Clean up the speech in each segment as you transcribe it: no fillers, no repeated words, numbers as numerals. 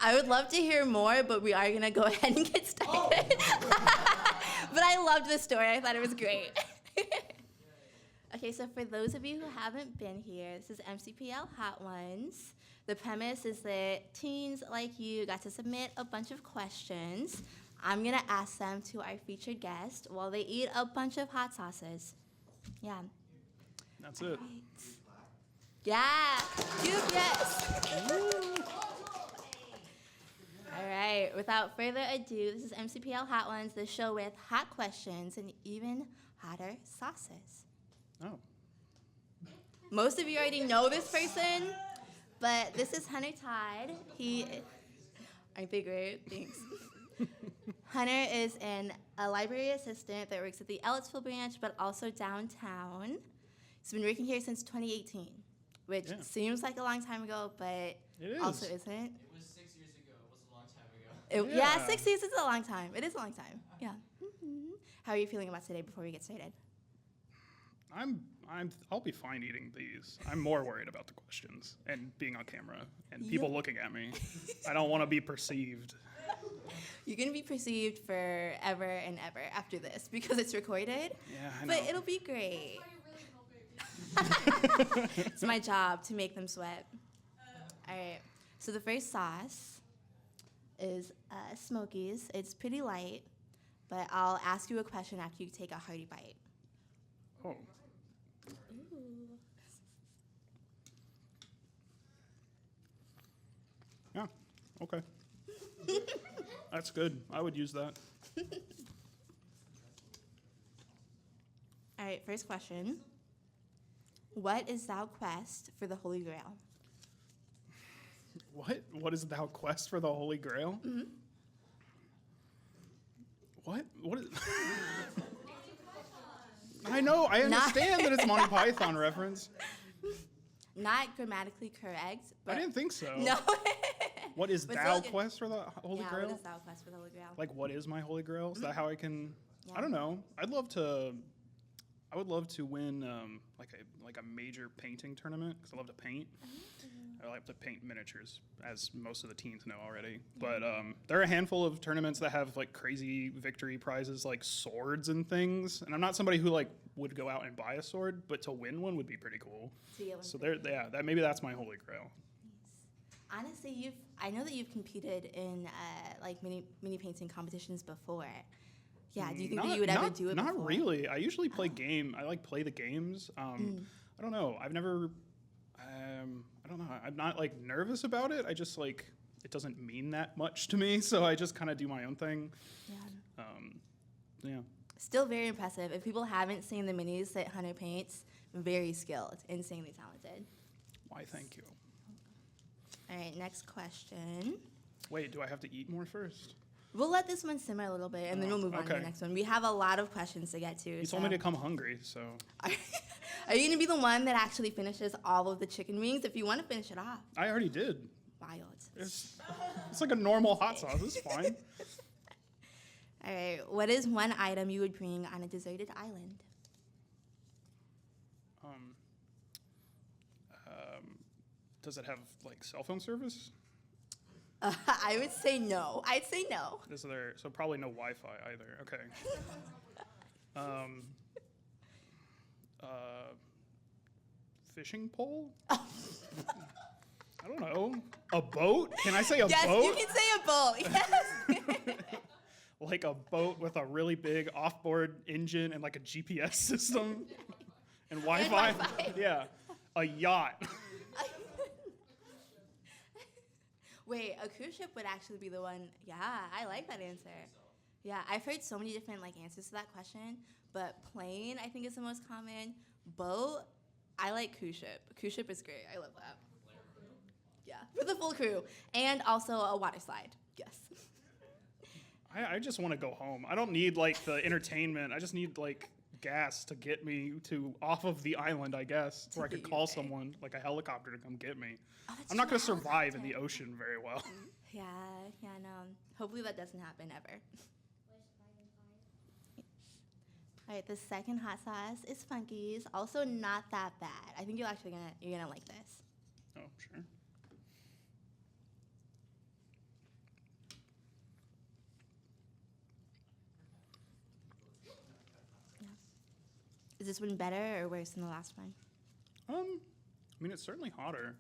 I would love to hear more, but we are going to go ahead and get started. But I loved this story. I thought it was great. Okay, so for those of you who haven't been here, this is MCPL Hot Ones. The premise is that teens like you got to submit a bunch of questions. I'm going to ask them to our featured guest while they eat a bunch of hot sauces. Yeah. That's it. Right. Yeah. Duke, yes. All right. Without further ado, this is MCPL Hot Ones, the show with hot questions and even hotter sauces. Oh. Most of you already know this person, but this is Hunter Todd. Aren't they great? Thanks. Hunter is a library assistant that works at the Ellettsville branch, but also downtown. He's been working here since 2018, which seems like a long time ago, but also isn't. It was 6 years ago. It was a long time ago. Yeah, 6 years is a long time. It is a long time. Yeah. Mm-hmm. How are you feeling about today before we get started? I'll be fine eating these. I'm more worried about the questions and being on camera and people looking at me. I don't want to be perceived. You're going to be perceived forever and ever after this because it's recorded. Yeah, I know. But it'll be great. It's my job to make them sweat. All right. So the first sauce is Smokies. It's pretty light, but I'll ask you a question after you take a hearty bite. Oh. Ooh. Yeah. Okay. That's good. I would use that. All right, first question. What is thou quest for the Holy Grail? What? What is thou quest for the Holy Grail? Mm-hmm. What? What is... I know. I understand that it's a Monty Python reference. Not grammatically correct. But I didn't think so. No. What is But thou still quest for the Holy yeah, Grail? what is thou quest for the Holy Grail? Like, what is my Holy Grail? Is that how I can? Yeah. I don't know. I would love to win like a major painting tournament because I love to paint. I like to paint miniatures, as most of the teens know already. But there are a handful of tournaments that have like crazy victory prizes, like swords and things. And I'm not somebody who like would go out and buy a sword, but to win one would be pretty cool. So maybe that's my Holy Grail. Honestly, I know that you've competed in like mini painting competitions before. Yeah, do you think that you would ever do it before? Not really. I usually play play the games. I don't know. I've never. I don't know. I'm not like nervous about it. I just like it doesn't mean that much to me, so I just kind of do my own thing. Yeah. Yeah. Still very impressive. If people haven't seen the minis that Hunter paints, very skilled, insanely talented. Why? Thank you. All right, next question. Wait, do I have to eat more first? We'll let this one simmer a little bit, and then we'll move on to the next one. We have a lot of questions to get to. You told me to come hungry, so. Are you going to be the one that actually finishes all of the chicken wings if you want to finish it off? I already did. Wild. It's like a normal hot sauce. It's fine. All right. What is one item you would bring on a deserted island? Does it have like cell phone service? I would say no. I'd say no. So probably no Wi-Fi either. Okay. Fishing pole? I don't know. A boat? Can I say a boat? Yes, you can say a boat. Yes. Like a boat with a really big off-board engine and like a GPS system and Wi-Fi. Yeah. A yacht. Wait, a cruise ship would actually be the one. Yeah, I like that answer. Yeah, I've heard so many different like answers to that question, but plane I think is the most common. Boat, I like cruise ship. Cruise ship is great. I love that. Yeah, for the full crew, and also a water slide. Yes. I just want to go home. I don't need like the entertainment. I just need like gas to get me to off of the island, I guess, where I could call someone like a helicopter to come get me. Oh, I'm not going to survive in the ocean very well. Yeah, no. Hopefully that doesn't happen ever. All right, the second hot sauce is Funky's. Also not that bad. I think you're gonna like this. Oh, sure. Is this one better or worse than the last one? I mean, it's certainly hotter.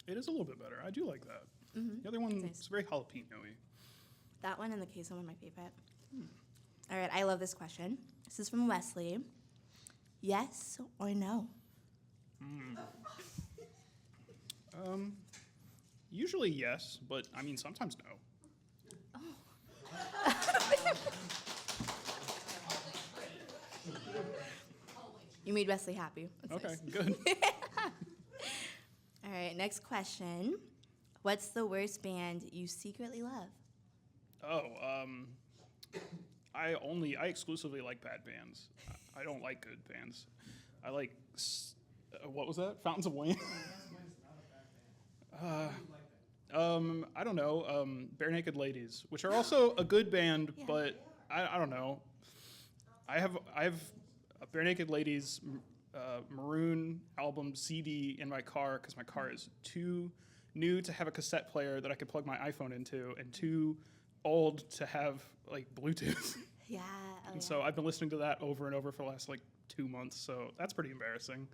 It is a little bit better. I do like that. Mm-hmm. The other one Nice. is very jalapeno-y. That one and the queso one, my favorite. All right, I love this question. This is from Wesley. Yes or no? Usually yes, but I mean, sometimes no. You made Wesley happy. That's Okay, nice. good. All right, next question. What's the worst band you secretly love? I exclusively like bad bands. I don't like good bands. I like, what was that? Fountains of Wayne? I don't know. Bare Naked Ladies, which are also a good band, Yeah. but I don't know. I have a Bare Naked Ladies maroon album CD in my car because my car is too new to have a cassette player that I could plug my iPhone into, and too old to have like Bluetooth. Yeah. And so I've been listening to that over and over for the last like 2 months, so that's pretty embarrassing.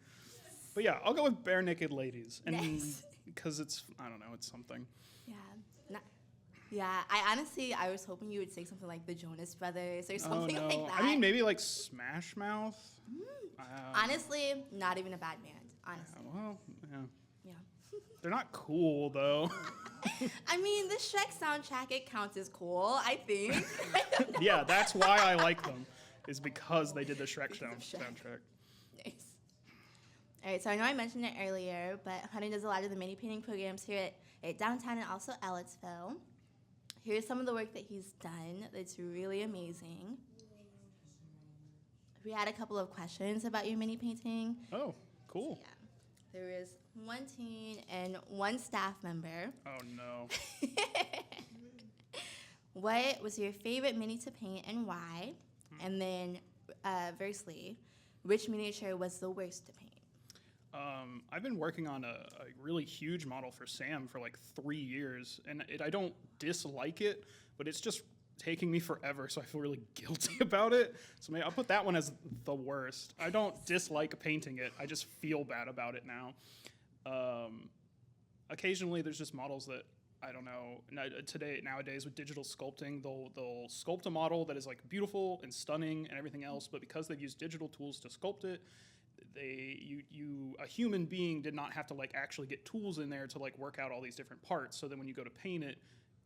But yeah, I'll go with Bare Naked Ladies, and Nice. because it's, I don't know, it's something. Yeah. I was hoping you would say something like the Jonas Brothers or something Oh no, like that. I mean maybe like Smash Mouth. Honestly, not even a bad band. Honestly. Well, yeah, Yeah. they're not cool though. I mean, the Shrek soundtrack, it counts as cool, I think. Yeah, that's why I like them, is because they did the Shrek Because of Shrek. soundtrack. Nice. All right, so I know I mentioned it earlier, but Hunter does a lot of the mini painting programs here at downtown and also Ellettsville. Here's some of the work that he's done that's really amazing. We had a couple of questions about your mini painting. Oh, cool. Yeah. There is one teen and one staff member. Oh no. What was your favorite mini to paint and why? And then, versely, which miniature was the worst to paint? I've been working on a really huge model for Sam for like 3 years, and I don't dislike it, but it's just taking me forever, so I feel really guilty about it. So maybe I'll put that one as the worst. I don't dislike painting it, I just feel bad about it now. Occasionally there's just models that, I don't know, nowadays with digital sculpting, they'll sculpt a model that is like beautiful and stunning and everything else, but because they've used digital tools to sculpt it, a human being did not have to like actually get tools in there to like work out all these different parts. So then when you go to paint it,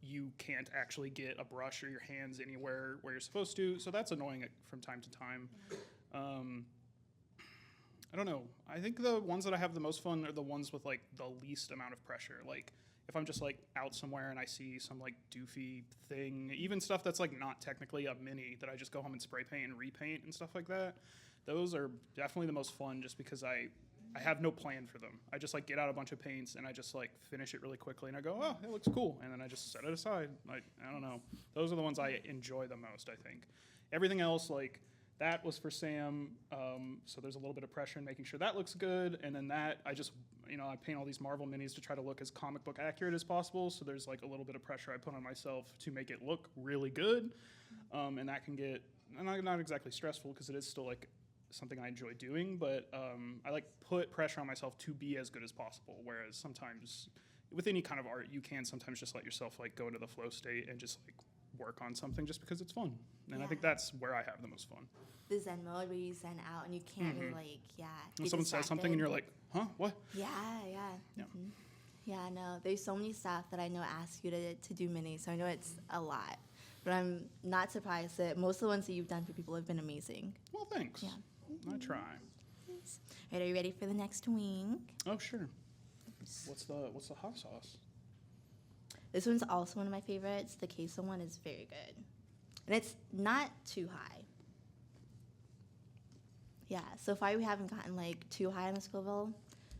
you can't actually get a brush or your hands anywhere where you're supposed to. So that's annoying from time to time. I don't know. I think the ones that I have the most fun are the ones with like the least amount of pressure. Like if I'm just like out somewhere and I see some like doofy thing, even stuff that's like not technically a mini that I just go home and spray paint and repaint and stuff like that. Those are definitely the most fun just because I have no plan for them. I just like get out a bunch of paints and I just like finish it really quickly and I go, oh, it looks cool. And then I just set it aside. Like, I don't know. Those are the ones I enjoy the most, I think. Everything else, like that was for Sam. So there's a little bit of pressure in making sure that looks good. And then that, I just, I paint all these Marvel minis to try to look as comic book accurate as possible. So there's like a little bit of pressure I put on myself to make it look really good. And that can get, not exactly stressful because it is still like something I enjoy doing, but I like put pressure on myself to be as good as possible. Whereas sometimes with any kind of art, you can sometimes just let yourself like go into the flow state and just like work on something just because it's fun. And I think that's where I have the most fun. The Zen mode where you zen out and you can't really like, When someone says something and you're like, huh, what? Yeah. Yeah. Mm-hmm. Yeah, no, there's so many stuff that I know ask you to do mini, so I know it's a lot. But I'm not surprised that most of the ones that you've done for people have been amazing. Well, thanks. Yeah. I try. Nice. All right, are you ready for the next wing? Oh, sure. What's the hot sauce? This one's also one of my favorites. The queso one is very good. And it's not too high. Yeah, so far we haven't gotten like too high on the Scoville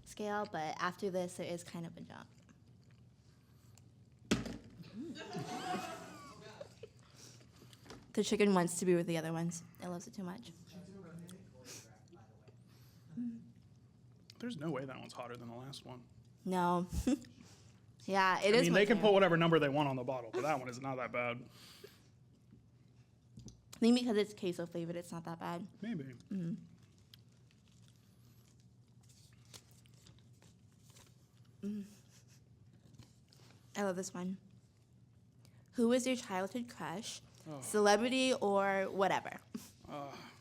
scale, but after this there is kind of a jump. The chicken wants to be with the other ones. It loves it too much. There's no way that one's hotter than the last one. No. Yeah, it I is. mean, they can put whatever number they want on the bottle, but that one is not that bad. I think because it's queso flavored, it's not that bad. Maybe. I love this one. Who was your childhood crush, Oh. celebrity, or whatever?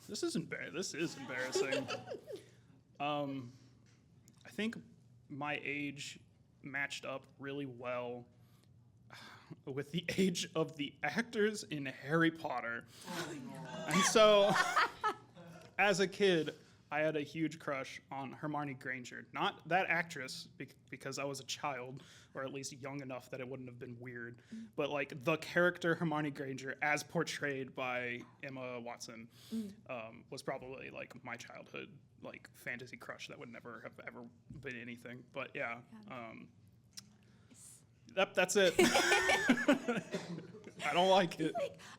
This is embarrassing. I think my age matched up really well with the age of the actors in Harry Potter. And so, as a kid, I had a huge crush on Hermione Granger. Not that actress, because I was a child, or at least young enough that it wouldn't have been weird, but like the character Hermione Granger, as portrayed by Emma Watson, was probably like my childhood like fantasy crush that would never have ever been anything. But yeah, that's it. I don't like it.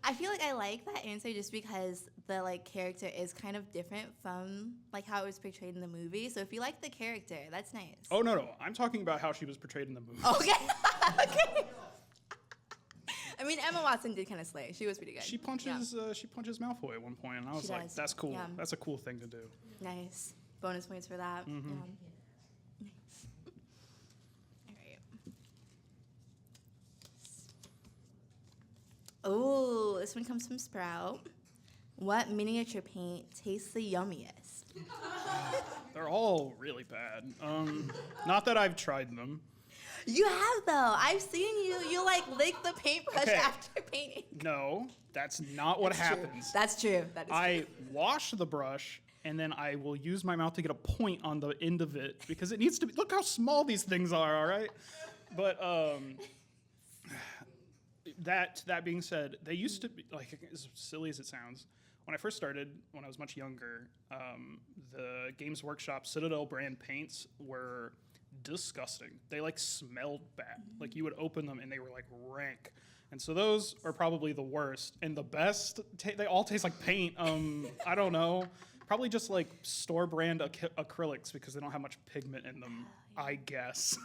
I feel like I like that answer just because the like character is kind of different from like how it was portrayed in the movie. So if you like the character, that's nice. Oh no, I'm talking about how she was portrayed in the movie. Okay. Okay. I mean, Emma Watson did kind of slay. She was pretty good. She punches Malfoy at one point, and I was She like, does. "That's cool. Yeah. That's a cool thing to do." Nice. Bonus points for that. Mm-hmm. Yeah. Nice. All right. Oh, this one comes from Sprout. What miniature paint tastes the yummiest? They're all really bad. Not that I've tried them. You have though. I've seen you. You like lick the paintbrush Okay. after painting. No, that's not what That's true. happens. That's true. That is I wash the brush, and then I will use my mouth to get a point on the end of it because it needs to be. Look how small these things are. All right, but that being said, they used to be like as silly as it sounds. When I first started, when I was much younger, the Games Workshop Citadel brand paints were disgusting. They like smelled bad. Like you would open them and they were like rank. And so those are probably the worst. And the best, they all taste like paint. I don't know. Probably just like store brand acrylics because they don't have much pigment in them, I guess.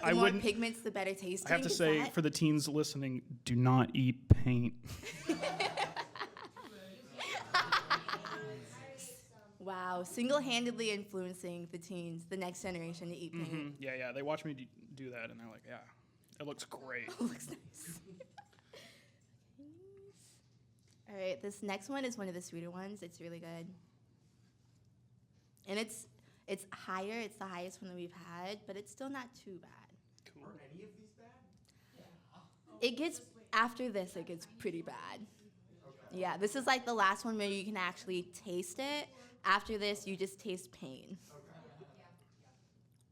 The more pigments, the better tasting. I have to Is say, that- for the teens listening, do not eat paint. Wow, single-handedly influencing the teens, the next generation to eat paint. Yeah. They watch me do that, and they're like, yeah, it looks great. Looks nice. All right, this next one is one of the sweeter ones. It's really good. And it's higher. It's the highest one that we've had, but it's still not too bad. Cool. Are any of these bad? It gets, after this, it gets pretty bad. Yeah, this is like the last one where you can actually taste it. After this, you just taste pain.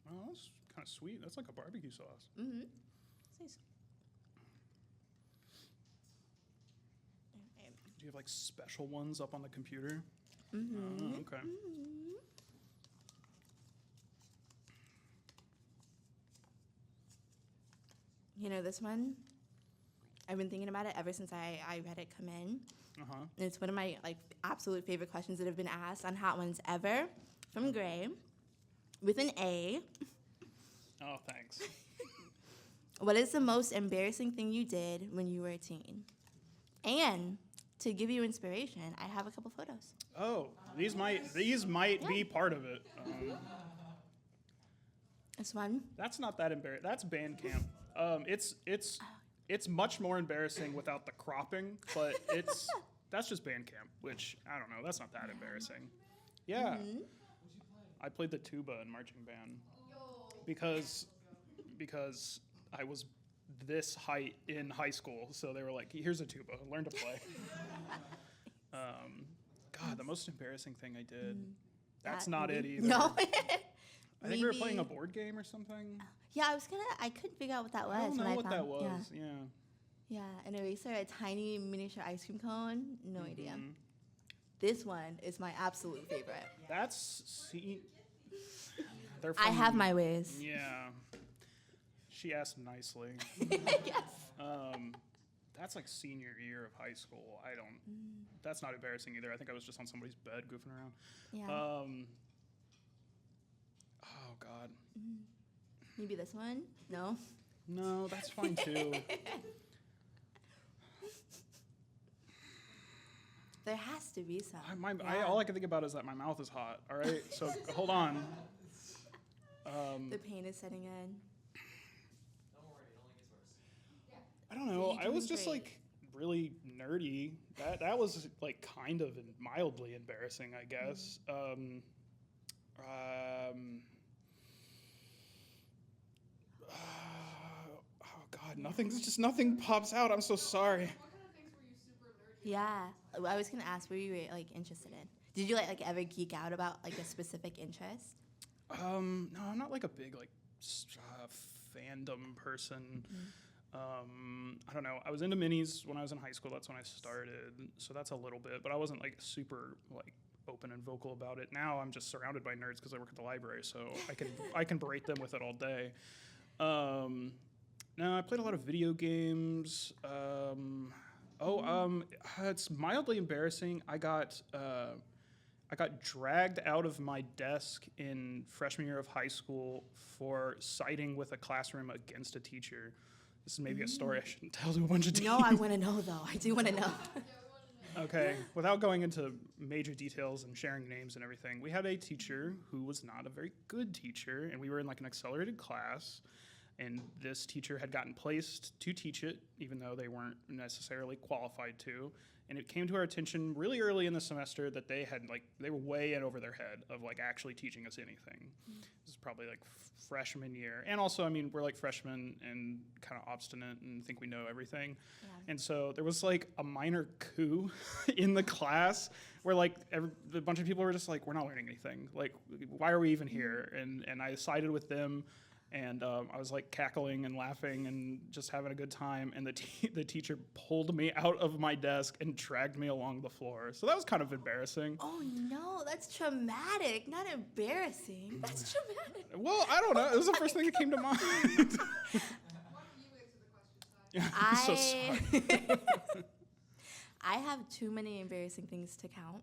Oh, that's kind of sweet. That's like a barbecue sauce. Mm-hmm. It's nice. Okay. Do you have like special ones up on the computer? Mm-hmm. Oh, okay. You know this one? I've been thinking about it ever since I had it come in. Uh-huh. And it's one of my like absolute favorite questions that have been asked on Hot Ones ever from Gray with an A. Oh, thanks. What is the most embarrassing thing you did when you were a teen? And to give you inspiration, I have a couple photos. Oh, these might be part of it. This one. That's not that embarrassing. That's band camp. It's much more embarrassing without the cropping, but that's just band camp, which I don't know. That's not that embarrassing. Yeah, I played the tuba in marching band because I was this height in high school, so they were like, "Here's a tuba, learn to play." God, the most embarrassing thing I did. That's not it either. No. I think we were playing a board game or something. Yeah, I couldn't figure out what that was. I don't know when what that found- was. Yeah. Yeah. Yeah, an eraser, a tiny miniature ice cream cone. No idea. This one is my absolute favorite. They're I from- have my ways. Yeah. She asked nicely. Yes. That's like senior year of high school. That's not embarrassing either. I think I was just on somebody's bed goofing around. Yeah. Oh God. Maybe this one? No? No, that's fine too. There has to be some. All I can think about is that my mouth is hot. All right, so hold on. The pain is setting in. Don't worry, it only gets worse. I don't know. You're I was doing just great. like really nerdy. That was like kind of mildly embarrassing, I guess. Oh God, nothing pops out. I'm so sorry. What kind of things were you super nerdy Yeah, I was gonna ask, what were you like interested in? Did you like ever geek out about like a specific interest? No, I'm not like a big like fandom person. I don't know. I was into minis when I was in high school. That's when I started. So that's a little bit, but I wasn't like super like open and vocal about it. Now I'm just surrounded by nerds because I work at the library, so I can berate them with it all day. No, I played a lot of video games. It's mildly embarrassing. I got dragged out of my desk in freshman year of high school for siding with a classroom against a teacher. This is maybe a story I shouldn't tell to a bunch of teens. No, I want to know though. I do want to know. Okay, without going into major details and sharing names and everything, we had a teacher who was not a very good teacher, and we were in like an accelerated class, and this teacher had gotten placed to teach it, even though they weren't necessarily qualified to. And it came to our attention really early in the semester that they were way in over their head of like actually teaching us anything. This is probably like freshman year. And also, I mean, we're like freshmen and kind of obstinate and think we know everything. Yeah. And so there was like a minor coup in the class where like a bunch of people were just like, we're not learning anything. Like, why are we even here? And I sided with them. And I was like cackling and laughing and just having a good time. And the teacher pulled me out of my desk and dragged me along the floor. So that was kind of embarrassing. Oh no, that's traumatic, not embarrassing. That's traumatic. Well, I don't know. It was the first thing that came to mind. Why don't you answer the question, Ty? I'm so sorry. I have too many embarrassing things to count.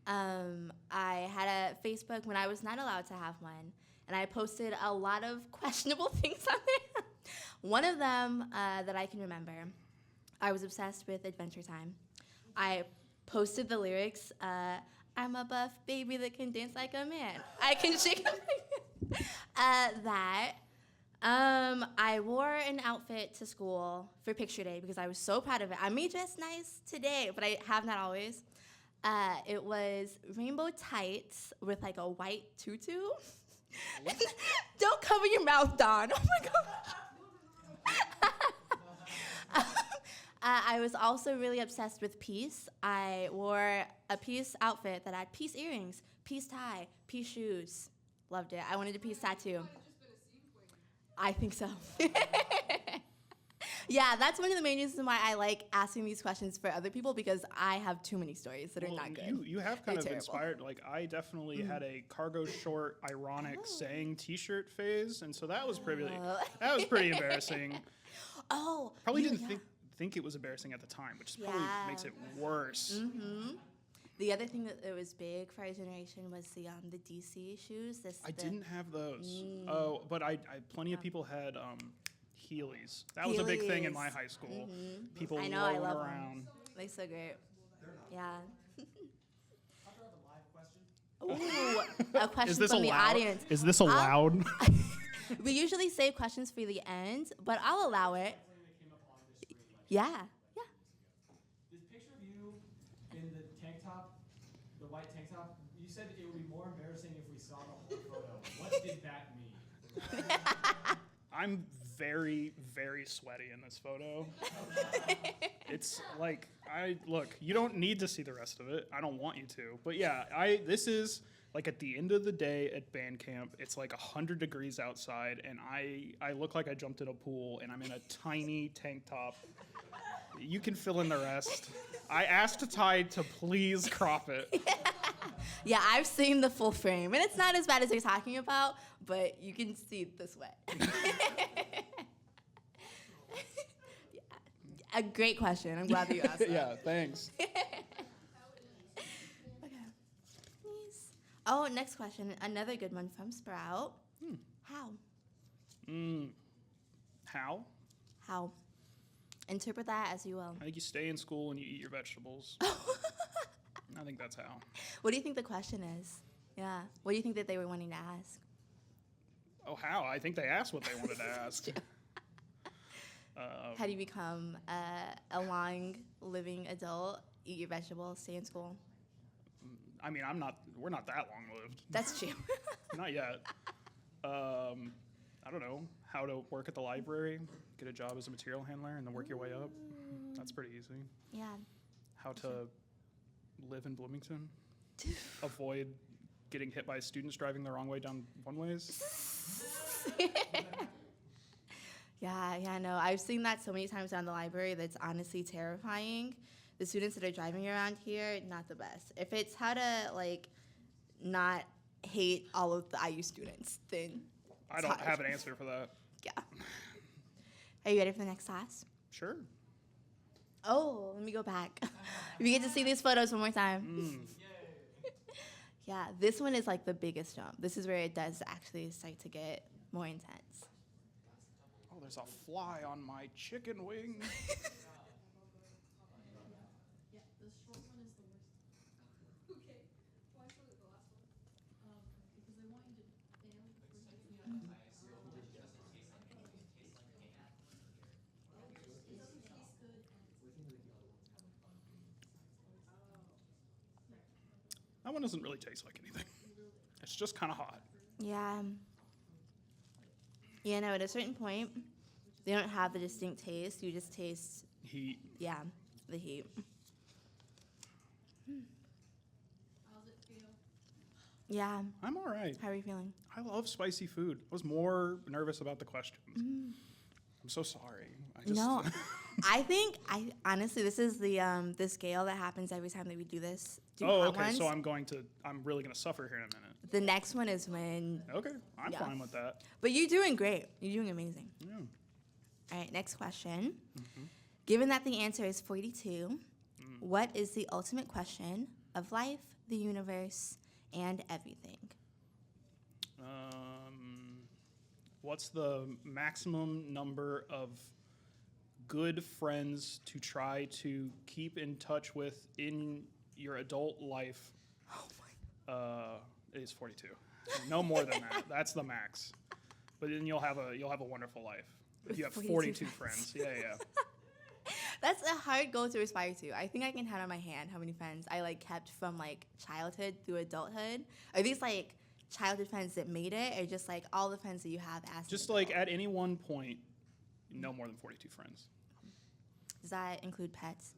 I had a Facebook when I was not allowed to have one, and I posted a lot of questionable things on there. One of them that I can remember, I was obsessed with Adventure Time. I posted the lyrics, I'm a buff baby that can dance like a man. I can shake a that. I wore an outfit to school for picture day because I was so proud of it. I may dress nice today, but I have not always. It was rainbow tights with like a white tutu. Don't cover your mouth, Don. Oh my gosh. I was also really obsessed with peace. I wore a peace outfit that had peace earrings, peace tie, peace shoes. Loved it. I wanted a peace tattoo. I think so. Yeah, that's one of the main reasons why I like asking these questions for other people, because I have too many stories that are not good. You have kind They're of terrible. inspired. Like I definitely had a cargo short ironic saying T-shirt phase, and so that was pretty embarrassing. Oh, Probably you- didn't yeah. think it was embarrassing at the time, which probably Yeah. makes it worse. Mm-hmm. The other thing that was big for our generation was the DC shoes. I didn't have those. Oh, but I plenty of people had Heelys. That was a big thing in my Heelys. high school. Mhm. People I know, I rolling love 'em. around. They're so great. Yeah. I'll throw out a live question. Ooh, a question Is this from the allowed? audience. Is this allowed? We usually save questions for the end, but I'll allow it. Something that came up on the screen like Yeah. Yeah. this picture of you in the tank top, the white tank top. You said it would be more embarrassing if we saw the whole photo. What did that mean? I'm very, very sweaty in this photo. It's like, look, you don't need to see the rest of it. I don't want you to. But yeah, this is like at the end of the day at band camp. It's like 100 degrees outside, and I look like I jumped in a pool, and I'm in a tiny tank top. You can fill in the rest. I asked Ty to please crop it. Yeah, I've seen the full frame, and it's not as bad as you're talking about, but you can see the sweat. Yeah. A great question. I'm glad that you asked that. Yeah, thanks. Okay. Nice. Oh, next question. Another good one from Sprout. How? How? How? Interpret that as you will. I think you stay in school and you eat your vegetables. I think that's how. What do you think the question is? Yeah. What do you think that they were wanting to ask? Oh, how? I think they asked what they wanted to ask. How do you become a long living adult, eat your vegetables, stay in school? I mean, we're not that long lived. That's true. Not yet. I don't know. How to work at the library, get a job as a material handler, and then work your way up. That's pretty easy. Yeah. How to live in Bloomington. Avoid getting hit by students driving the wrong way down one-ways. Yeah, no. I've seen that so many times down the library that's honestly terrifying. The students that are driving around here, not the best. If it's how to, like, not hate all of the IU students, then I it's don't hard. have an answer for that. Yeah. Are you ready for the next class? Sure. Oh, let me go back. We get to see these photos one more time. Yeah, this one is like the biggest jump. This is where it does actually start to get more intense. Oh, there's a fly on my chicken wing. Yeah, the short one is the worst. Okay. Why show it the last one? Because I want you to fail before you get to the other one. It doesn't taste good That one doesn't really taste like anything. It's just kind of hot. Yeah. Yeah, no, at a certain point, they don't have the distinct taste. You just taste, Heat. yeah, the heat. How's it feel? Yeah. I'm all right. How are you feeling? I love spicy food. I was more nervous about the questions. I'm so sorry. No, I honestly, this is the scale that happens every time that we do this. Oh, hot okay. ones. So I'm really gonna suffer here in a minute. The next one is when, Okay, I'm Yeah. fine with that. but you're doing great. You're doing amazing. Yeah. All right, next question. Given that the answer is 42, what is the ultimate question of life, the universe, and everything? What's the maximum number of good friends to try to keep in touch with in your adult life? Oh my. It is 42. No more than that. That's the max. But then you'll have a wonderful life. If you have 42 friends. Yeah. That's a hard goal to aspire to. I think I can count on my hand how many friends I like kept from like childhood through adulthood. Are these like childhood friends that made it, or just like all the friends that you have as an Just adult? like at any one point, no more than 42 friends. Does that include pets?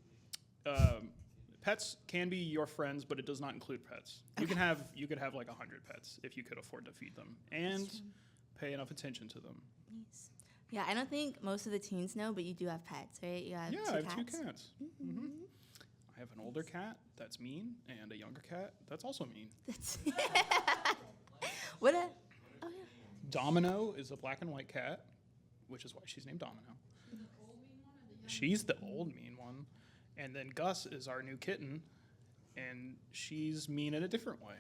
Pets can be your friends, but it does not include pets. You could have like 100 pets if you could afford to feed them and pay enough attention to them. Nice. Yeah, I don't think most of the teens know, but you do have pets, right? You have Yeah, two I have cats. 2 cats. I have an older cat that's mean and a younger cat that's also mean. That's what a. Oh yeah. Domino is a black and white cat, which is why she's named Domino. She's the old mean one. And then Gus is our new kitten, and she's mean in a different way.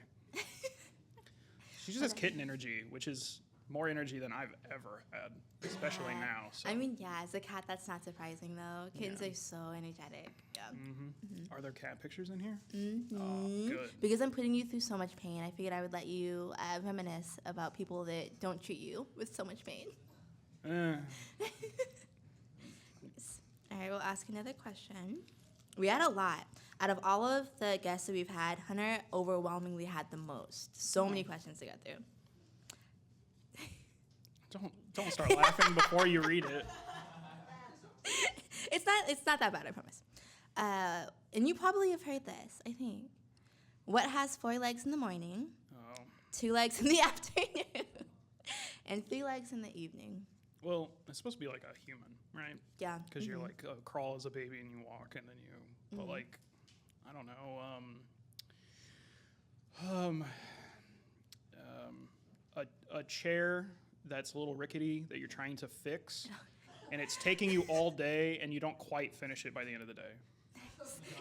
She just has kitten energy, which is more energy than I've ever had, especially Yeah. now. So. I mean, yeah, as a cat, that's not surprising though. Kittens Yeah. are so energetic. Yeah. Are there cat pictures in here? Mm-hmm. Oh, good. Because I'm putting you through so much pain, I figured I would let you reminisce about people that don't treat you with so much pain. Eh. Yes. All right, we'll ask another question. We had a lot. Out of all of the guests that we've had, Hunter overwhelmingly had the most. So many questions to get through. Don't start laughing before you read it. It's not that bad, I promise. And you probably have heard this, I think. What has 4 legs in the morning, Oh. 2 legs in the afternoon, and 3 legs in the evening? Well, it's supposed to be like a human, right? Yeah. Because you're like crawl as a baby and you walk and then you. But like, I don't know. A chair that's a little rickety that you're trying to fix, and it's taking you all day, and you don't quite finish it by the end of the day.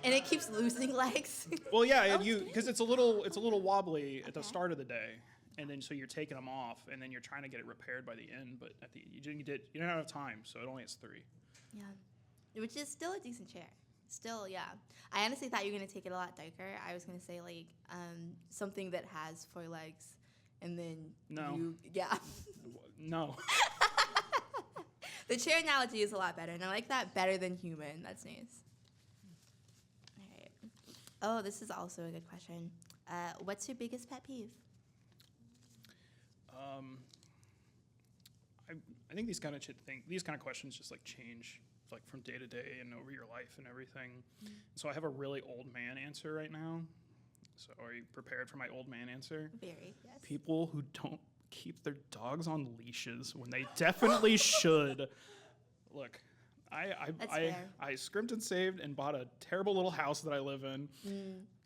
And it keeps losing legs. Well, yeah, because it's a little wobbly at the start of the day, and then so you're taking them off, and then you're trying to get it repaired by the end, but you didn't have time, so it only has 3. Yeah. Which is still a decent chair. Still, yeah. I honestly thought you were gonna take it a lot darker. I was gonna say like something that has 4 legs, and then No. yeah. No. The chair analogy is a lot better, and I like that better than human. That's nice. All right. Oh, this is also a good question. What's your biggest pet peeve? I think these kind of questions just like change like from day to day and over your life and everything. So I have a really old man answer right now. So are you prepared for my old man answer? Very, yes. People who don't keep their dogs on leashes when they definitely should. Look, That's I fair. scrimped and saved and bought a terrible little house that I live in.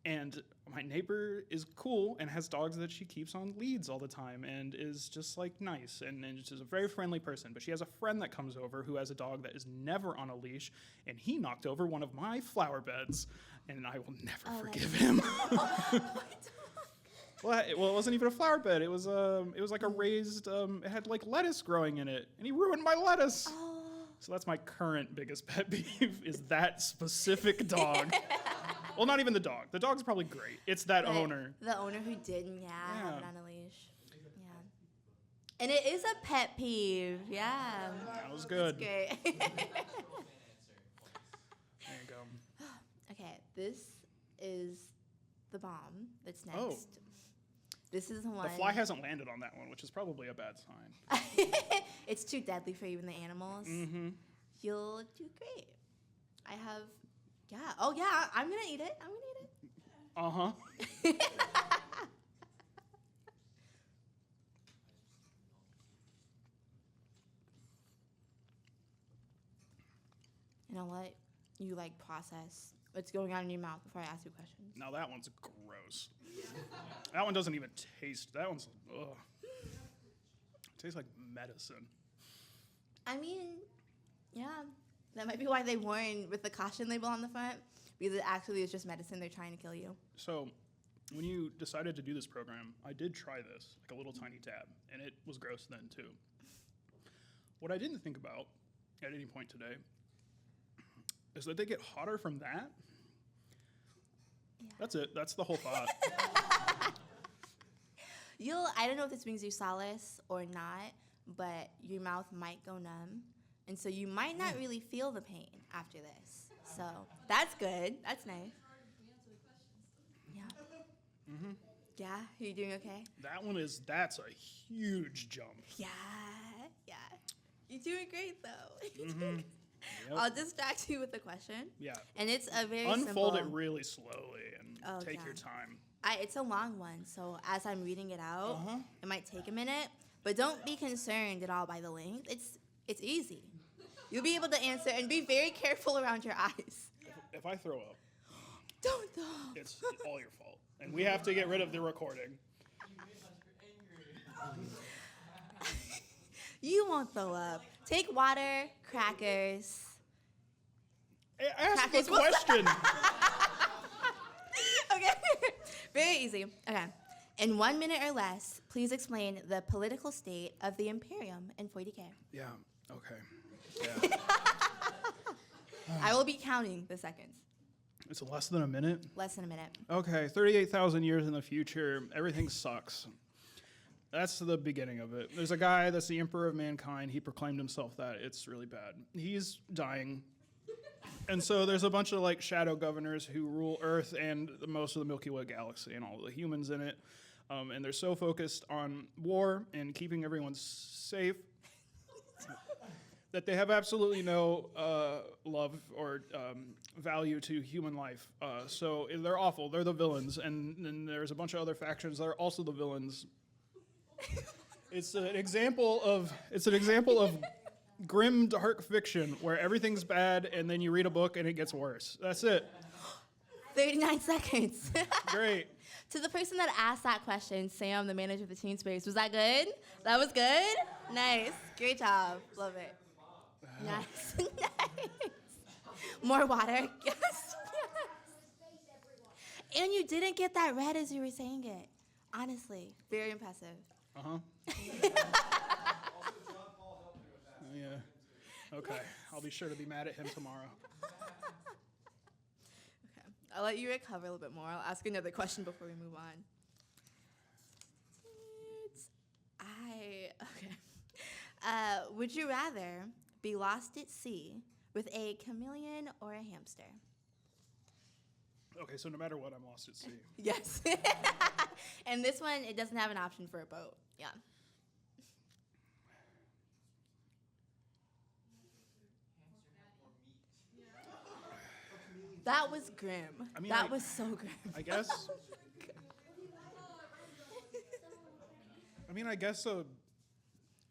And my neighbor is cool and has dogs that she keeps on leads all the time and is just like nice and she's a very friendly person. But she has a friend that comes over who has a dog that is never on a leash, and he knocked over one of my flower beds, and I will never forgive him. Well, it wasn't even a flower bed. It was like a raised. It had like lettuce growing in it, and he ruined my lettuce. Oh. So that's my current biggest pet peeve is that specific dog. Well, not even the dog. The dog's probably great. It's that But owner. The owner who didn't, have Yeah. it on a leash. Yeah. And it is a pet peeve. Yeah. That was good. That's great. There you go. Okay, this is the bomb that's next. Oh. This is the one. The fly hasn't landed on that one, which is probably a bad sign. It's too deadly for even the animals. Mm-hmm. You'll do great. I have, yeah. Oh, yeah, I'm going to eat it. I'm going to eat it. Uh-huh. And I'll let you, like, process what's going on in your mouth before I ask you questions. Now that one's gross. That one doesn't even taste. That one's, ugh. It tastes like medicine. I mean, yeah, that might be why they warn with the caution label on the front, because it actually is just medicine. They're trying to kill you. So, when you decided to do this program, I did try this, like a little tiny tab, and it was gross then too. What I didn't think about at any point today is that they get hotter from that. Yeah. That's it. That's the whole thought. I don't know if this brings you solace or not, but your mouth might go numb, and so you might not really feel the pain after this. So that's good. That's nice. Yeah. Mm-hmm. Yeah. Are you doing okay? That's a huge jump. Yeah. Yeah. You're doing great though. Mm-hmm. Yep. I'll distract you with a question. Yeah. And it's a very Unfold simple. it really slowly and take yeah. your time. It's a long one, so as I'm reading it out, Uh-huh. it might take a minute. But don't be concerned at all by the length. It's easy. You'll be able to answer, and be very careful around your eyes. If I throw up, Don't though. it's all your fault. And we have to get rid of the recording. You won't throw up. Take water, crackers. Hey, ask Crackers the will- question. Okay. Very easy. Okay. In 1 minute or less, please explain the political state of the Imperium in 40K. Yeah, okay. Yeah. I will be counting the seconds. It's less than a minute? Less than a minute. Okay, 38,000 years in the future, everything sucks. That's the beginning of it. There's a guy that's the emperor of mankind. He proclaimed himself that. It's really bad. He's dying. And so there's a bunch of like shadow governors who rule Earth and most of the Milky Way galaxy and all the humans in it. And they're so focused on war and keeping everyone safe that they have absolutely no love or value to human life. So they're awful. They're the villains. And then there's a bunch of other factions that are also the villains. It's an example of grim, dark fiction where everything's bad and then you read a book and it gets worse. That's it. 39 seconds. Great. To the person that asked that question, Sam, the manager of the Teen Space, was that good? That was good? Nice. Great job. Love it. Nice. Nice. More water. Yes. Yes. And you didn't get that red as you were saying it. Honestly. Very impressive. Uh-huh. Yeah. Okay. I'll be sure to be mad at him tomorrow. I'll let you recover a little bit more. I'll ask another question before we move on. Okay. Would you rather be lost at sea with a chameleon or a hamster? Okay, so no matter what, I'm lost at sea. Yes. And this one, it doesn't have an option for a boat. Yeah. That was grim. I mean, that I- was so grim. I guess. I guess a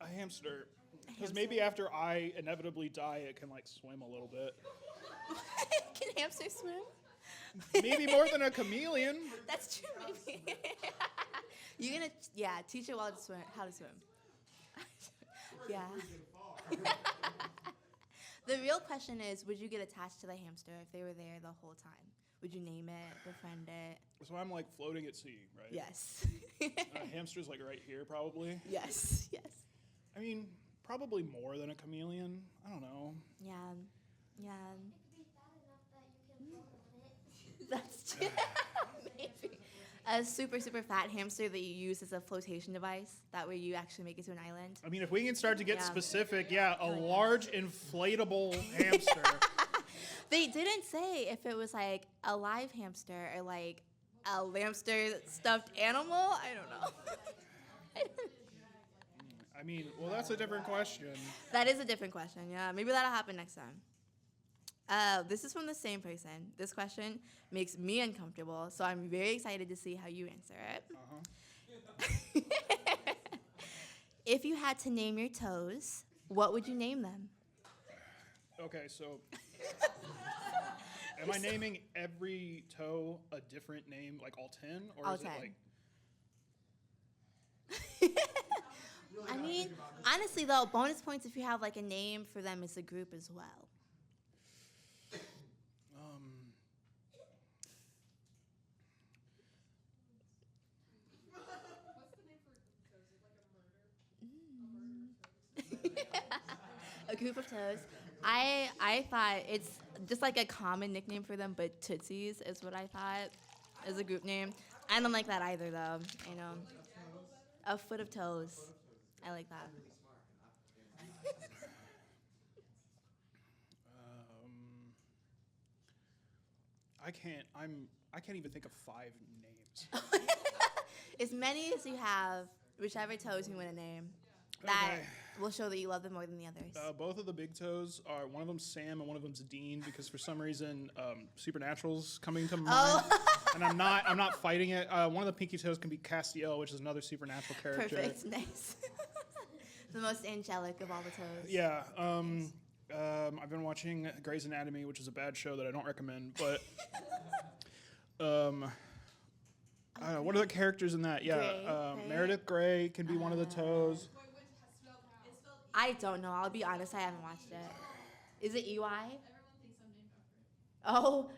hamster. Because maybe after I inevitably die, it can like swim a little bit. Can hamsters swim? Maybe more than a chameleon. That's true, maybe. You're gonna, teach it how to swim. Yeah. The real question is, would you get attached to the hamster if they were there the whole time? Would you name it, befriend it? So I'm like floating at sea, right? Yes. Hamster's like right here, probably. Yes. I mean, probably more than a chameleon. I don't know. Yeah. It could be fat enough that you can float on it. That's true. Maybe. A super, super fat hamster that you use as a flotation device. That way you actually make it to an island. I mean, if we can start to get Yeah. specific, a large inflatable hamster. They didn't say if it was like a live hamster or like a hamster stuffed animal. I don't know. I mean, well, that's a different question. That is a different question. Yeah, maybe that'll happen next time. This is from the same person. This question makes me uncomfortable, so I'm very excited to see how you answer it. If you had to name your toes, what would you name them? Okay, so am I naming every toe a different name, like all 10? Or All is 10. it like I mean, honestly though, bonus points if you have like a name for them as a group as well. What's the name for toes? Like a murder? A group of toes. I thought it's just like a common nickname for them, but Tootsies is what I thought as a group name. I don't like that either, though. You know, a foot of toes. I like that. I can't even think of 5 names. As many as you have, whichever toes you want to name, that Okay. will show that you love them more than the others. Both of the big toes are, one of them's Sam and one of them's Dean, because for some reason Supernatural's coming to mind, and I'm not fighting it. One of the pinky toes can be Castiel, which is another Supernatural character. Perfect. Nice. The most angelic of all the toes. Yeah. I've been watching Grey's Anatomy, which is a bad show that I don't recommend, but I don't know, what are the characters in that? Yeah, Grey. Meredith Grey can be one of the toes. Wait, which has spelled how? It's spelled I don't know. I'll be honest. I haven't watched it. Is it EY? everyone thinks I'm named after it. Oh,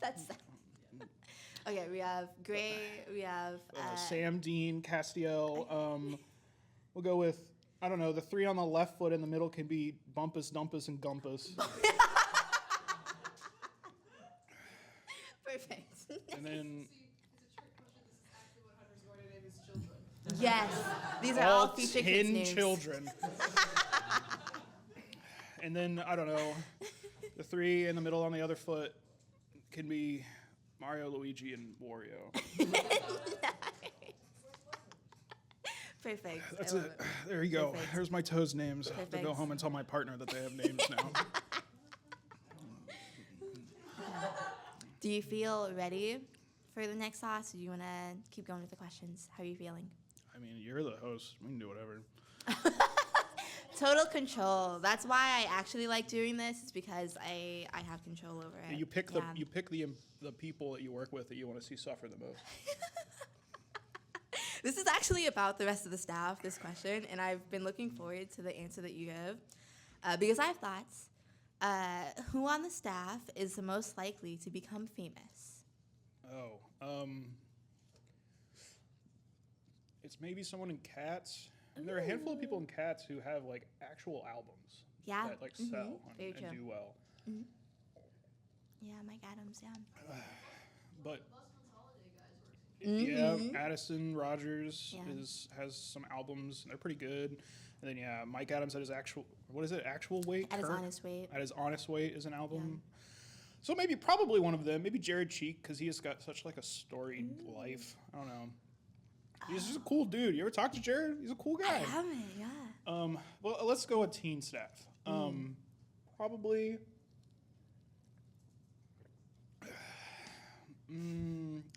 that's sad. Okay, we have Gray. We have Sam, Dean, Castiel. We'll go with, I don't know, the 3 on the left foot in the middle can be Bumpus, Dumpus, and Gumpus. Perfect. And then See, it's a trick question. This is actually what Hunter's going to name his children. Yes, these are all all future kids' 10 names. children. And then, I don't know, the 3 in the middle on the other foot can be Mario, Luigi, and Wario. Perfect. That's I love it. There you go. Perfect. There's my toes names. I have to go Perfect. home and tell my partner that they have names now. Do you feel ready for the next sauce? Or do you want to keep going with the questions? How are you feeling? I mean, you're the host. We can do whatever. Total control. That's why I actually like doing this. Is because I have control over it. You pick Yeah. the people that you work with that you want to see suffer the most. This is actually about the rest of the staff, this question, and I've been looking forward to the answer that you give because I have thoughts. Who on the staff is the most likely to become famous? It's maybe someone in Cats. And there are a handful of people in Cats who have like actual albums Yeah. that like sell Very and true. do well. Yeah, Mike Adams. Yeah. But Busman's Holiday guys works in yeah, Addison Rogers Yeah. has some albums. They're pretty good. And then yeah, Mike Adams at his actual actual weight. At his Kirk, honest weight. At his honest weight is an album. So maybe probably one of them. Maybe Jared Cheek because he has got such like a storied life. I don't know. He's just a cool dude. You ever talk to Jared? He's a cool I guy. haven't. Yeah. Well, let's go with teen staff. Probably.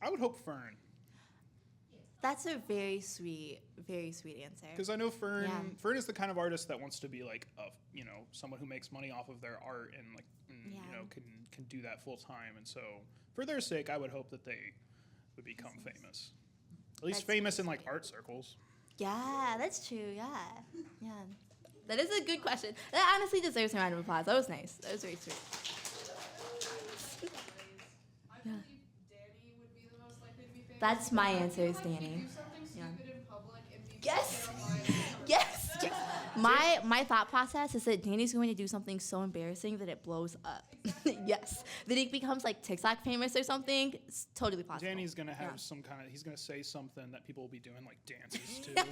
I would hope Fern, That's a very sweet answer. because I know Fern. Yeah. Fern is the kind of artist that wants to be like someone who makes money off of their art and Yeah. can do that full time. And so for their sake, I would hope that they would become famous. At least That's famous in like sweet. art circles. Yeah, that's true. Yeah. Yeah. That is a good question. That honestly deserves a round of applause. That was nice. That was very sweet. I believe Danny would be the most likely to be famous. That's my because I answer feel is like Danny. You do something Yeah. stupid in public and people Yes. get online. Yes. My thought process is that Danny's going to do something so embarrassing that it blows up. Yes. That he becomes like TikTok famous or something. It's totally possible. Danny's gonna have Yeah. he's gonna say something that people will be doing like dances to.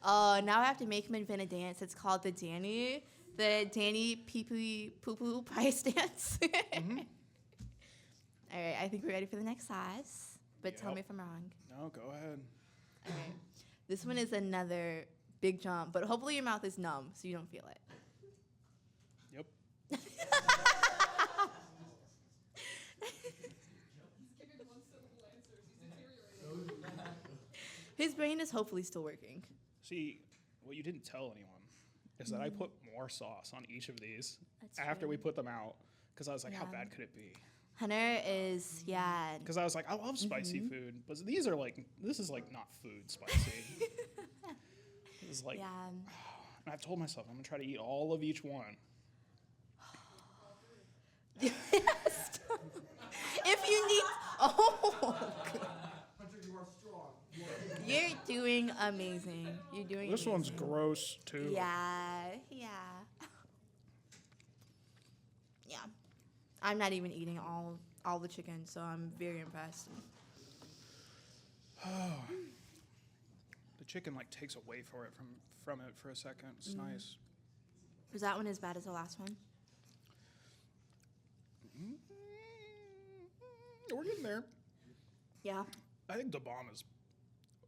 Oh, now I have to make him invent a dance. It's called the Danny pee pee poo poo price dance. All right, I think we're ready for the next size. But tell Yep. me if I'm wrong. No, go ahead. All right. This one is another big jump, but hopefully your mouth is numb so you don't feel it. Yep. He's giving one syllable answers. He's deteriorating. His brain is hopefully still working. See, what you didn't tell anyone is that I put more sauce on each of these That's after true. we put them out because I was like, how Yeah. bad could it be? Hunter is, yeah. Because I was like, I love spicy food, but these are like, this is like not food spicy. This is like, Yeah. and I've told myself I'm gonna try to eat all of each one. If you need, oh, Hunter, you are strong. you're doing amazing. You're doing This one's amazing. gross too. Yeah. I'm not even eating all the chicken, so I'm very impressed. The chicken like takes away from it for a second. It's nice. Was that one as bad as the last one? We're getting there. Yeah. I think the bomb is.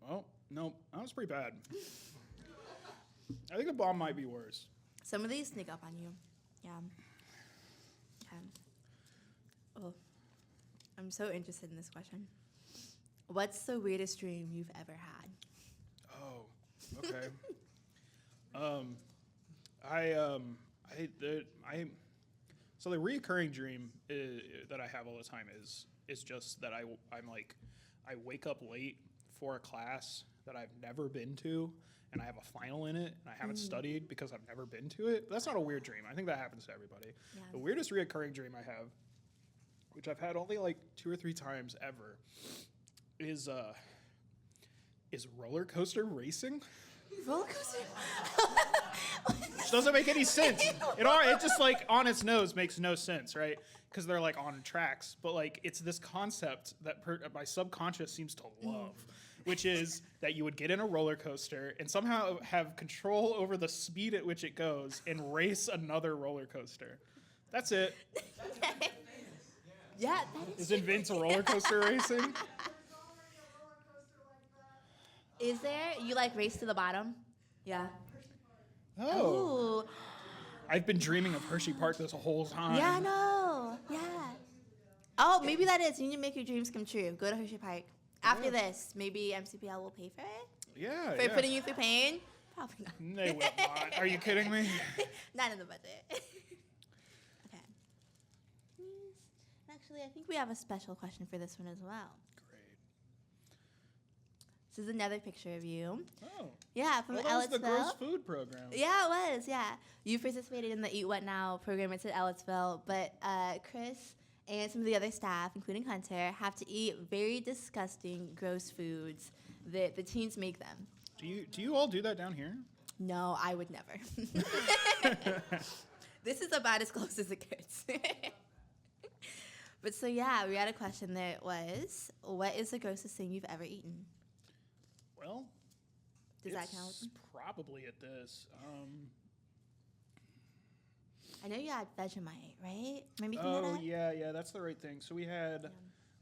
Oh no, that was pretty bad. I think the bomb might be worse. Some of these sneak up on you. Yeah. Okay. Oh, I'm so interested in this question. What's the weirdest dream you've ever had? Oh, okay. So the reoccurring dream that I have all the time is just that I wake up late for a class that I've never been to, and I have a final in it, and I haven't studied because I've never been to it. But that's not a weird dream. I think that happens to everybody. Yeah. The weirdest reoccurring dream I have, which I've had only like 2 or 3 times ever, is roller coaster racing. Roller coaster? Which doesn't make any sense. It just like on its nose makes no sense, right? Because they're like on tracks, but like it's this concept that my subconscious seems to love, which is that you would get in a roller coaster and somehow have control over the speed at which it goes and race another roller coaster. That's it. Yeah, that is. Is Invent a roller coaster racing? Is there? You like race to the bottom? Yeah. Oh, Ooh. I've been dreaming of Hershey Park this whole time. Yeah, I know. Yeah. Oh, maybe that is. You need to make your dreams come true. Go to Hershey Park. After this, maybe MCPL will pay for it? Yeah, For yeah. putting you through pain? Probably not. They will not. Are you kidding me? Not in the budget. Okay. Actually, I think we have a special question for this one as well. Great. This is another picture of you. Oh. Yeah, from Well, that was the gross Ellettsville. food program. Yeah, it was. Yeah, you participated in the Eat What Now program. It's at Ellettsville, but Chris and some of the other staff, including Hunter, have to eat very disgusting, gross foods that the teens make them. Do you all do that down here? No, I would never. This is about as close as it gets. But so yeah, we had a question that was, what is the grossest thing you've ever eaten? Well, Does that it's count? probably at this. I know you had Vegemite, right? Maybe you can Oh that? yeah, that's the right thing. So we had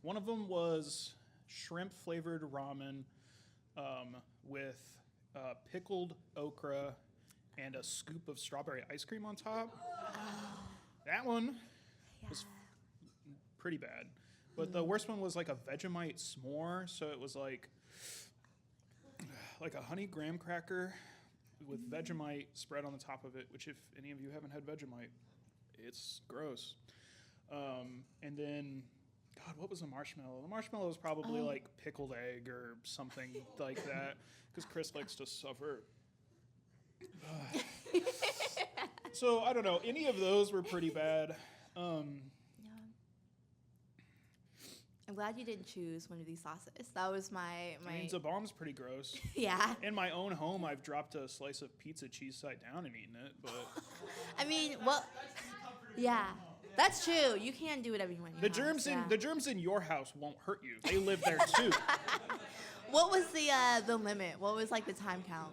one of them was shrimp flavored ramen with pickled okra and a scoop of strawberry ice cream on top. That one Yeah. was pretty bad. But the worst one was like a Vegemite s'more. So it was like a honey graham cracker with Vegemite spread on the top of it, which if any of you haven't had Vegemite, it's gross. And then, God, what was the marshmallow? The marshmallow was probably like pickled egg or something like that, because Chris likes to suffer. So I don't know. Any of those were pretty bad. Yeah. I'm glad you didn't choose one of these sauces. That was my I mean, bomb's pretty gross. yeah. In my own home, I've dropped a slice of pizza cheese side down and eaten it, but I mean, well, yeah, that's true. You can do whatever you want. In the your house, germs yeah. the germs in your house won't hurt you. They live there too. What was the limit? What was like the time count?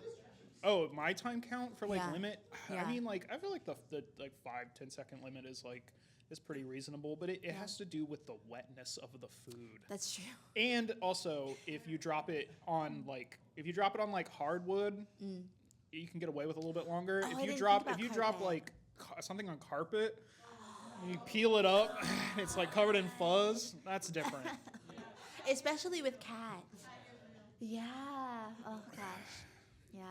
Oh, my time count for like Yeah. limit? Yeah. I mean, like I feel like the like 5-10 second limit is pretty reasonable, but it has to do with the wetness of the food. That's true. And also, if you drop it on hardwood, you can get away with a little bit longer. Oh, I if didn't you drop think if you about drop carpet. like something on carpet, you peel it up, it's like covered in fuzz. That's different. Especially with cats. Yeah. Oh gosh. Yeah.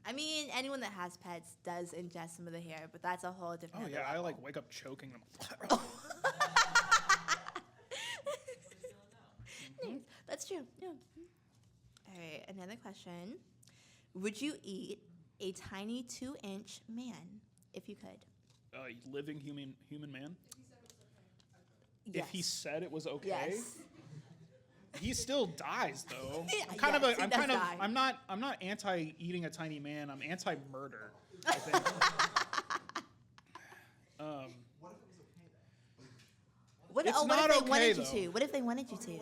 I mean, anyone that has pets does ingest some of the hair, but that's a whole different. Oh other yeah, I level. like wake up choking them. Nice. That's true. Yeah. All right. Another question: would you eat a tiny 2-inch man if you could? Living human man. Yes. If he said it was okay. Yes. He still dies though. Yes, he I'm does kind of die. I'm not anti eating a tiny man. I'm anti murder. I think. What, It's what not if they okay, wanted though. you to? What if they wanted you to?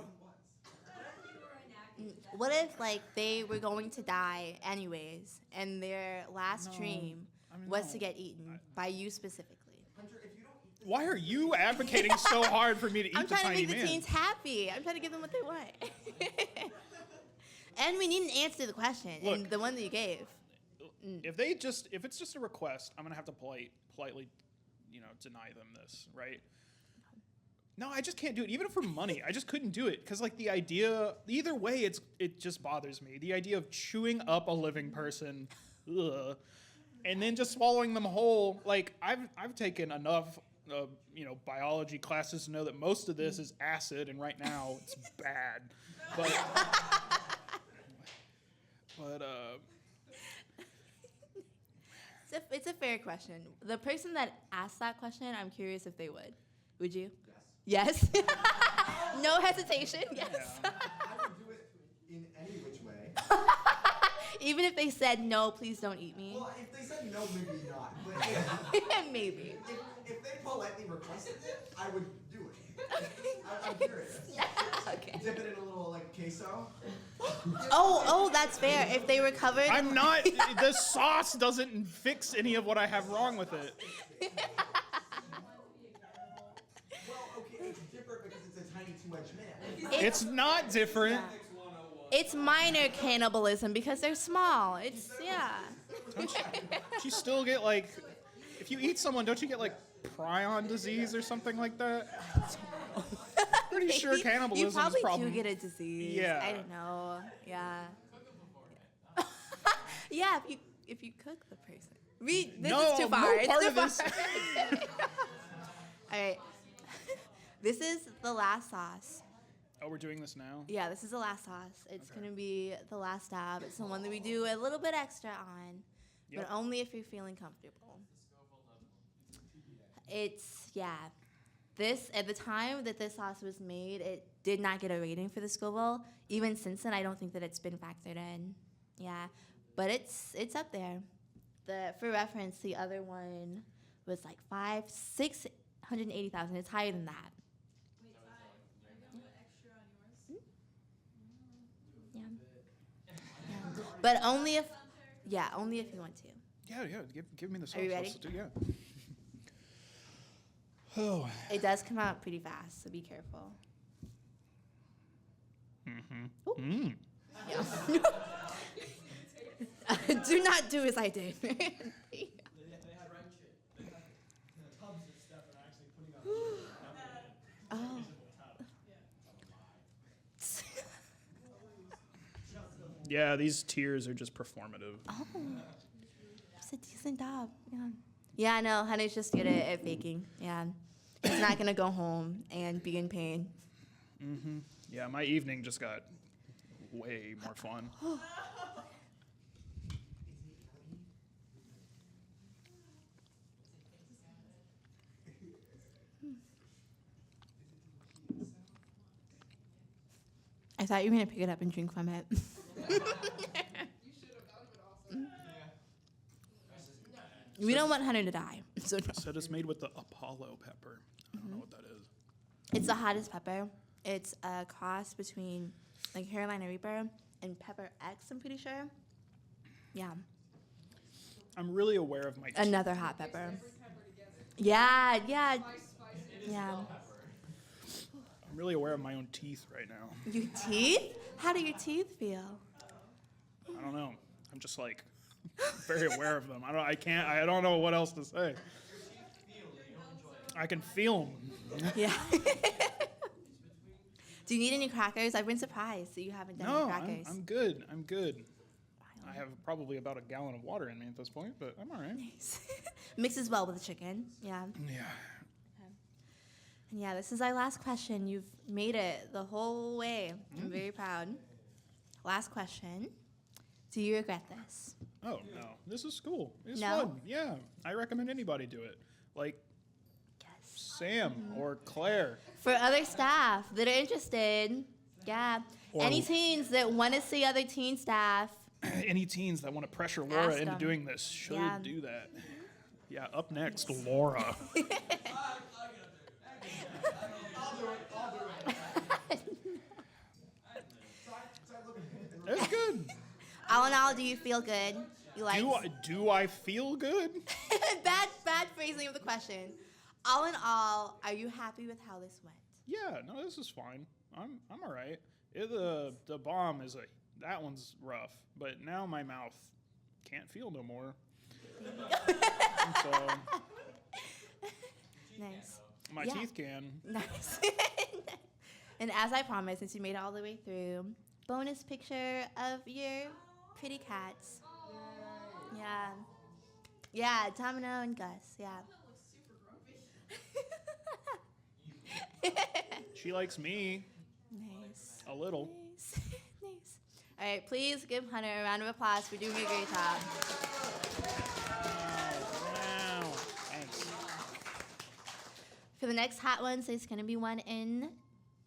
What if like they were going to die anyways, and their last No. dream I mean, was no. to get eaten by you specifically? Why are you advocating so hard for me to eat I'm the trying to tiny make the man? teens happy. I'm trying to give them what they want. And we need an answer to the question, and Look. the one that you gave. If it's just a request, I'm gonna have to politely, deny them this, right? No, I just can't do it. Even for money, I just couldn't do it because like the idea. Either way, it just bothers me. The idea of chewing up a living person, ugh, and then just swallowing them whole. Like I've taken enough, biology classes to know that most of this is acid, and right now it's bad. But It's a fair question. The person that asked that question, I'm curious if they would. Would you? Yes. No hesitation. Yes. yeah. I would do it in any which way. Even if they said no, please don't eat me. Well, if they said no, maybe not. But Maybe. if they politely requested it, I would do it. I'm curious. Okay. Dip it in a little queso. Oh, that's fair. If they recovered. I'm not. The sauce doesn't fix any of what I have wrong with it. Well, okay, it's different because it's a tiny 2-inch man. It's not different. It's minor cannibalism because they're small. It's yeah. Don't you still get like, if you eat someone, don't you get like prion disease or something like that? Pretty sure Maybe. cannibalism You probably is problem. do get a disease. Yeah. I don't know. Yeah. Yeah, if you cook the person. This No, is too no far. It's part too of this- far. All right. This is the last sauce. Oh, we're doing this now? Yeah, this is the last sauce. It's Okay. gonna be the last dab. It's the one that we do a little bit extra on, Yep. but only if you're feeling comfortable. It's This at the time that this sauce was made, it did not get a rating for the Scoville. Even since then, I don't think that it's been factored in. Yeah, but it's up there. For reference, the other one was like 680,000. It's higher than that. But only if, yeah, only if you want to. Yeah. Give me the sauce. Are you ready? Let's do, yeah. Oh. It does come out pretty fast, so be careful. Ooh. Mm. Yeah. Do not do as I did. They had right shit. They had tubs and stuff and actually putting on Oh. invisible tub. Yeah, these tears are just performative. Oh, it's a decent job. Yeah. Yeah, no, honey's just good at faking. Yeah. He's not going to go home and be in pain. Yeah, my evening just got way more fun. I thought you were going to pick it up and drink from it. We don't want Hunter to die. So no. Said it's made with the Apollo pepper. I don't know what that is. It's the hottest pepper. It's a cross between like Carolina Reaper and Pepper X, I'm pretty sure. Yeah. I'm really aware of my teeth. Another hot pepper. Yeah. It is Yeah. bell pepper. I'm really aware of my own teeth right now. Your teeth? How do your teeth feel? I don't know. I'm just like very aware of them. I don't know what else to say. I can feel them. Yeah. Do you need any crackers? I've been surprised that you haven't done No, any crackers. I'm good. I'm good. I have probably about a gallon of water in me at this point, but I'm all right. Nice. Mixes well with the chicken. Yeah. Yeah. And yeah, this is our last question. You've made it the whole way. I'm very proud. Last question. Do you regret this? Oh, no. This is cool. It's No? fun. Yeah. I recommend anybody do it. Like Yes. Sam or Claire. For other staff that are interested, yeah. Or- Any teens that want to see other teen staff, Any teens that want to pressure Laura Ask into them. doing this should Yeah. do that. Yeah, up next, Laura. That's good. all in all, do you feel good? You like Do I feel good? bad phrasing of the question. All in all, are you happy with how this went? Yeah, no, this is fine. I'm all right. The bomb is that one's rough, but now my mouth can't feel no more. And so Nice. my Yeah. teeth can. Nice. And as I promised, since you made it all the way through, bonus picture of your pretty cats. Yeah. Yeah, Domino and Gus. Yeah. She likes me Nice. a little. Nice. Nice. All right, please give Hunter a round of applause for doing a great job. Wow. Thanks. For the next hot ones, there's going to be one in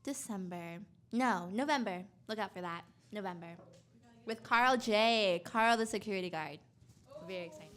December. No, November. Look out for that. November. With Carl J. Carl, the security guard. Very exciting.